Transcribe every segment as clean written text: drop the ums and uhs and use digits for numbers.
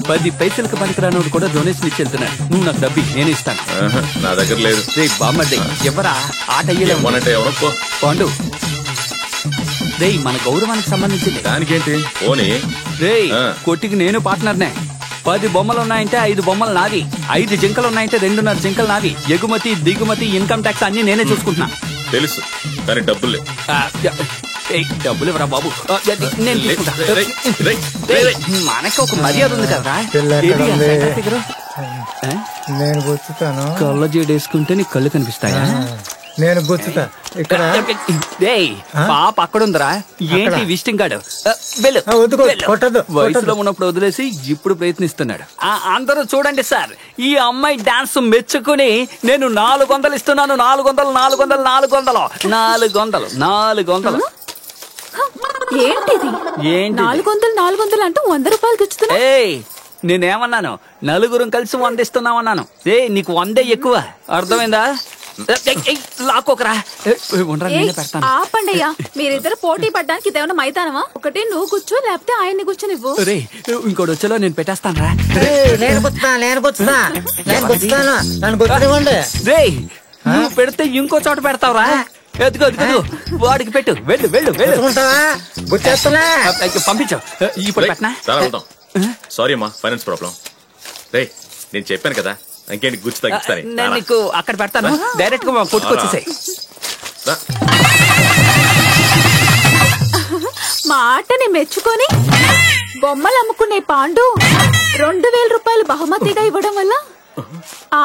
10 పైసలకు పనికిరానోడు కూడా డొనేషన్ ఇచ్చి వెళ్తున్నాడు. నువ్వు నాకు డబ్బి నేను ఇస్తాను. నా దగ్గర లేదు. బామ్మది ఎవరా ఆట అయ్యేమంటే ఎవరో పాండు రేయ్ మన గౌరవానికి సంబంధించింది. దానికేంటి పోనీ రేయ్ కొట్టికి నేను పార్ట్నర్నే. 10 బొమ్మలు ఉన్నాయంటే 5 బొమ్మలు నావి, 5 జింకలు ఉన్నాయంటే 2.5 జింకలు నావి. ఎగుమతి దిగుమతి ఇన్కమ్ ట్యాక్స్ అన్ని నేనే చూసుకుంటున్నా. తెలుసు కానీ డబ్బులు లేవు. డబ్బులు ఇవ్వరా బాబు, నేను తీసుకుంటా. మనకి ఒక మర్యాద ఉంది కదా. నేను గుర్తుతాను. కళ్ళ జేడేసుకుంటే నీ కళ్ళు కనిపిస్తాయా? నేను గుర్తుతా. ఇక్కడ పాప అక్కడుందిరా. ఏంటి విజిటింగ్ కార్డు? వయసులో ఉన్నప్పుడు వదిలేసి ఇప్పుడు ప్రయత్నిస్తున్నాడు. అందరూ చూడండి సార్, ఈ అమ్మాయి డాన్స్ మెచ్చుకుని నేను 400 ఇస్తున్నాను. 400 400 400 400 400. ఏంటిది? ఏంటి 400 400 అంటూ 100 రూపాయలు తెచ్చుతున్నా? నేనేమన్నాను? నలుగురం కలిసి 100 ఇస్తున్నామన్నాను. నీకు 100 ఎక్కువ, అర్థమైందా? లాక్కోకరా. ఆపండయ్యా, మీరిద్దరు పోటీ పడ్డానికి ఇదేమన్నా మైదానమా? ఒకటి నువ్వు కూర్చో, లేకపోతే ఆయన్ని కూర్చొని ఇవ్వు. ఇంకోటి వచ్చేలో నేను పెట్టేస్తాను రా. నువ్వు పెడితే ఇంకో చోట పెడతావురా. ఎదుగు ఎదుగు, వాడికి పెట్టు. వెళ్ళు వెళ్ళు వెళ్ళు. పంపించావు ఇప్పుడు పెట్టనా? సారీ అమ్మా, ఫైనాన్స్ ప్రాబ్లం. రే నేను చెప్పాను కదా, ఇంకేంటి గుర్తు తగ్గిస్తాను. నేను నీకు అక్కడ పెడతాను, డైరెక్ట్ గా కొట్టుకొచ్చేసాయి. మా ఆటని మెచ్చుకొని బొమ్మలు అమ్ముకునే పాండు 2000 రూపాయలు బహుమతిగా ఇవ్వడం వల్ల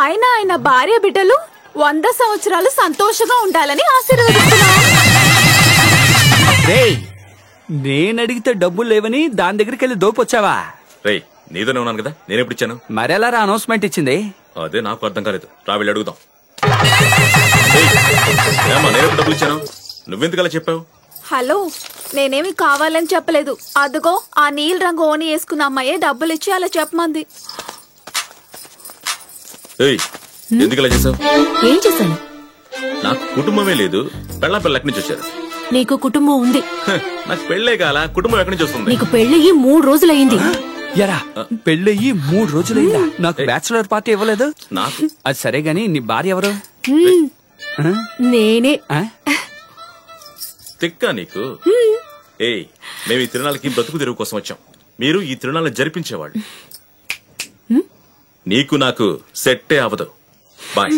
ఆయన భార్య బిడ్డలు 100 సంవత్సరాలు సంతోషంగా ఉండాలని ఆశీర్వదిస్తున్నాను. నేను అడిగితే డబ్బులు లేవని దాని దగ్గరికి వెళ్ళి దోపొచ్చావా? రే నీతోనే ఉన్నాను కదా, నేను ఎప్పుడు ఇచ్చాను? మరెలా అనౌన్స్మెంట్ ఇచ్చింది? అదే నాకు అర్థం కాలేదు. రా వెళ్ళి అడుగుదాం. నేను ఎప్పుడు డబ్బులు ఇచ్చాను? నువ్వెందుకలా చెప్పావు? హలో, నేనేమి కావాలని చెప్పలేదు. అదిగో ఆ నీల్ రంగు ఓని వేసుకున్న అమ్మాయే డబ్బులు ఇచ్చి అలా చెప్పమంది. ఎందుకలా చేసావు? ఏం చేశాను? నాకు కుటుంబమే లేదు, పెళ్ళ ఎక్కడి నుంచి వచ్చారు? నీకు కుటుంబం ఉంది. నాకు పెళ్ళే కాల, కుటుంబం ఎక్కడి నుంచి వస్తుంది? నీకు పెళ్ళయి 3 రోజులయ్యింది. ఎరా పెళ్ళయ్యి 3 రోజులైందా? నాకు బ్యాచులర్ పార్టీ ఇవ్వలేదు. నాకు అది సరే గాని నీ భార్య ఎవరు? నేనే. తిక్కా నీకు? మేము ఈ తిరునాళ్ళకి బ్రతుకు తెరువు కోసం వచ్చాం. మీరు ఈ తిరునాళ్ళని జరిపించేవాళ్ళు. నీకు నాకు సెట్టే అవదు. బాయ్.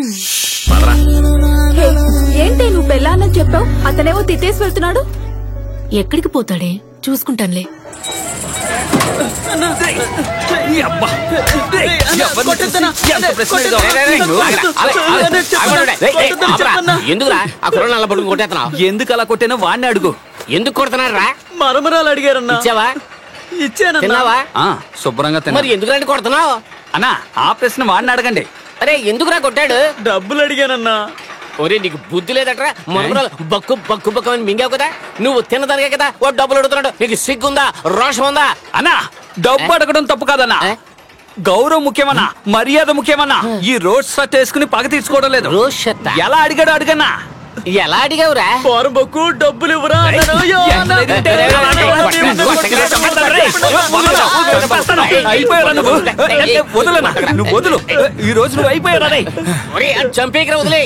ఏంటి నువ్వు పెళ్ళానని చెప్పావు, అతనేమో తిట్టేసి వెళ్తున్నాడు. ఎక్కడికి పోతాడే, చూసుకుంటానులే. ఎందుకురా ఆ కుర్ర నల్ల పడుకుని కొట్టేస్తున్నావు? ఎందుకు అలా కొట్టానో వాడిని అడుగు. ఎందుకు కొడుతున్నారు రా? మరమరాలు అడిగారన్నా. ఇచ్చావా? ఇచ్చాను. తిన్నావా? శుభ్రంగా తిన్నా. మరి ఎందుకు రండి కొడుతున్నావు అన్నా? ఆ ప్రశ్న వాడిని అడగండి. అరే ఎందుకురా కొట్టాడు? డబ్బులు అడిగానన్నా. ఒరే నీకు బుద్ధి లేదట్రా. మరమరాలు బక్కు బక్కు బక్కు అని మింగావు కదా. నువ్వు తిన్నదానికే కదా వాడు డబ్బులు అడుగుతున్నాడు. నీకు సిగ్గుందా, రోషం ఉందా? అన్నా డబ్బు అడగడం తప్పు కాదన్నా. గౌరవం ముఖ్యమన్నా, మర్యాద ముఖ్యమన్నా. ఈ రోడ్ షర్ట్ వేసుకుని పగ తీర్చుకోవడం లేదు. రోడ్ షర్ట్ ఎలా అడిగాడు అడిగన్నా? ఎలా అడిగావురా? బొక్కు డబ్బులు ఇవ్వరా? నువ్వు వదులు. ఈ రోజు నువ్వు అయిపోయారా? చంపేకరా వదిలే.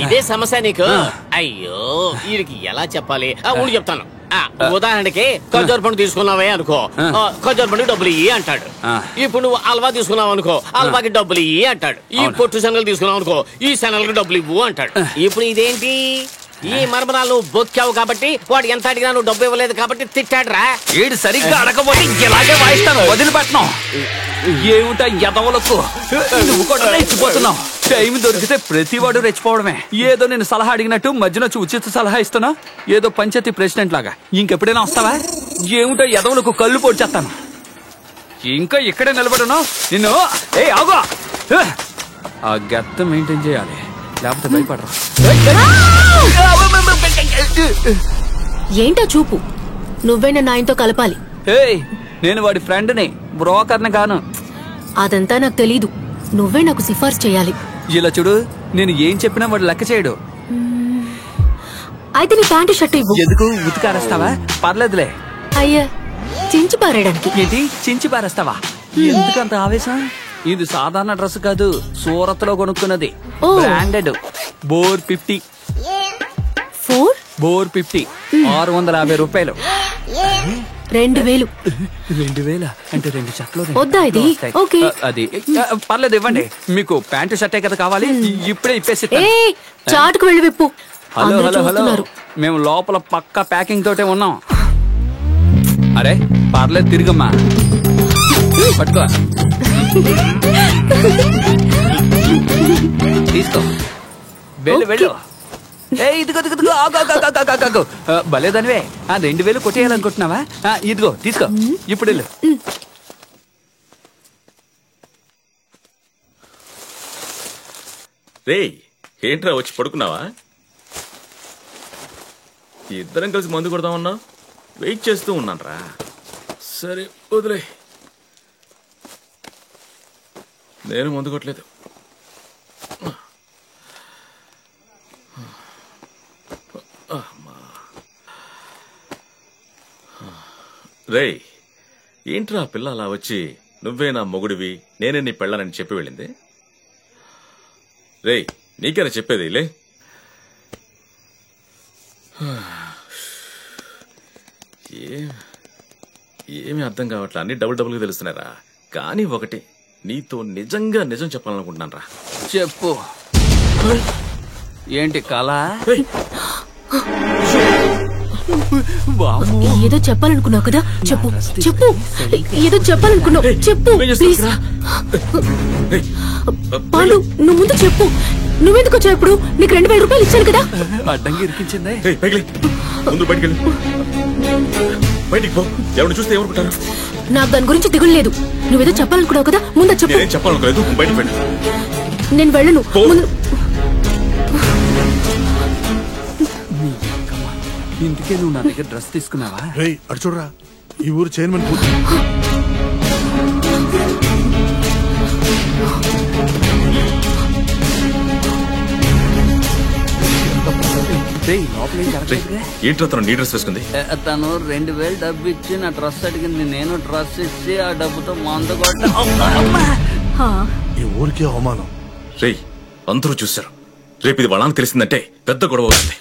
ఇదే సమస్య నీకు. అయ్యో వీడికి ఎలా చెప్పాలి? ఊళ్ళు చెప్తాను. ఉదాహరణకి ఖర్జూర పండు తీసుకున్నావే అనుకో, ఖర్జూర పండుగ డబ్బులు ఇయ్యి అంటాడు. ఇప్పుడు నువ్వు హల్వా తీసుకున్నావు అనుకో, హల్వాకి డబ్బులు ఇయ్యి అంటాడు. ఈ పొట్టు శనగలు తీసుకున్నావు అనుకో, ఈ శనగలకు డబ్బులు ఇవ్వు అంటాడు. ఇప్పుడు ఇదేంటి? ఈ మరమరాలు నువ్వు బొక్కావు కాబట్టి వాడు ఎంత అడిగినా నువ్వు డబ్బు ఇవ్వలేదు కాబట్టి తిట్టాడురా. ఏడు సరిగ్గా అడగబోతే ఇలాగే వాయిస్తాను, వదిలిపెట్టను. ఏమిటా ఎదవలకు? నువ్వు కూడా రెచ్చిపోతున్నావు. టైం దొరికితే ప్రతివాడు రెచ్చిపోవడమే. ఏదో నేను సలహా అడిగినట్టు మధ్యన ఉచిత సలహా ఇస్తున్నా, ఏదో పంచాయతీ ప్రెసిడెంట్ లాగా. ఇంకెప్పుడైనా వస్తావా? ఏమిటో ఎదవలకు కళ్ళు పొడిచేస్తాను. ఇంకా ఇక్కడే నిలబడున్నావు నిన్ను. ఆగో, ఆ గత్త మెయింటైన్ చేయాలి, లేకపోతే భయపడరా. ఏంటో చూపు, నువ్వే నన్ను ఆయనతో కలపాలి. నేను వాడి ఫ్రెండ్ని, బ్రోకర్ని కాను. అదంతా నాకు తెలీదు, నువ్వే నాకు సిఫార్సు చేయాలి. ఇలా చూడు, నేను ఏం చెప్పినా వాడు లెక్క చేయడు. అయితే నీ ప్యాంటు షర్ట్ ఇవ్వు. ఎందుకు ఉతికారేస్తావా? పర్లేదులే. అయ్యా చించి పారేయడానికి. ఏంటి చించి పారేస్తావా? ఎందుకంత ఆవేశం? ఇది సాధారణ డ్రెస్ కాదు, సూరత్ లో కొనుక్కున్నది. ఓ. బ్రాండెడ్. బోర్ 50. 650 రూపాయలు. 2000. 2000 అంటే 2 షర్ట్లు వద్దా ఇది? ఓకే. అది పర్లేదు, ఇవ్వండి. మీకు ప్యాంటు షర్టే కదా కావాలి, ఇప్పుడే ఇప్పేసి. చాటుకు వెళ్ళి విప్పు. హలో అందరూ హలో హలో, చూస్తున్నారు. మేము లోపల పక్క ప్యాకింగ్ తోటే ఉన్నాం. అరే పర్లేదు, తిరిగమ్మా, పట్టుకో, తీసుకో, వెళ్ళు వెళ్ళు. ఇదిగో భలేదనివే. 2000 కొట్టేయాలనుకుంటున్నావా? ఇదిగో తీసుకో, ఇప్పుడు వెళ్ళు. రేయ్, ఏంట్రా వచ్చి పడుకున్నావా? ఇద్దరం కలిసి మందు కొడదామన్నా, వెయిట్ చేస్తూ ఉన్నానరా. సరే వదిలే, నేను మందు కొట్టలేదు. రేయ్, ఏంట్రా పిల్ల అలా వచ్చి నువ్వే నా మొగుడివి, నేనే నీ పెళ్ళానని చెప్పి వెళ్ళింది? రేయ్, నీకేనా చెప్పేది? లే, ఏమీ అర్థం కావట్లా, అన్ని డబుల్గా తెలుస్తున్నారా. కానీ ఒకటి, నీతో నిజంగా నిజం చెప్పాలనుకుంటున్నాను రా. చెప్పు. ఏంటి కళ? ఏదో చెప్పాలనుకున్నావు కదా, చెప్పు చెప్పు. ఏదో చెప్పాలనుకున్నావు, చెప్పు ప్లీజ్. పాండు, నువ్వు ముందు చెప్పు. నువ్వెందుకు వచ్చావు? ఇప్పుడు నీకు 2000 రూపాయలు ఇచ్చాను కదా. అడ్డంగా ఇరికించింది. ముందు బయటికి బయటికి పో, ఎవరిని చూస్తే ఏమనుకుంటారు? నాకు దాని గురించి దిగులు లేదు. నువ్వేదో చెప్పాలనుకున్నావు కదా, ముందు చెప్పు. నేనేం చెప్పాలనుకోలేదు, బయటికి వెళ్ళి. నేను వెళ్ళను. ముందు ఇందుకే నువ్వు నా దగ్గర డ్రెస్ తీసుకున్నావా? రేయ్, అటు చూడరా, ఈ ఊరు చైర్మన్ కూతురు. ఏంట్రా తను నీ డ్రెస్ వేసుకుంది? తను 2000 డబ్బు ఇచ్చి నా డ్రెస్ అడిగింది. నేను డ్రెస్ ఇచ్చి ఆ డబ్బుతో మందు కొట్ట. ఈ ఊరికే అవమానం. రేయ్, అందరూ చూశారు. రేపు ఇది వాళ్ళకి తెలిసిందంటే పెద్ద గొడవ అవుతుంది.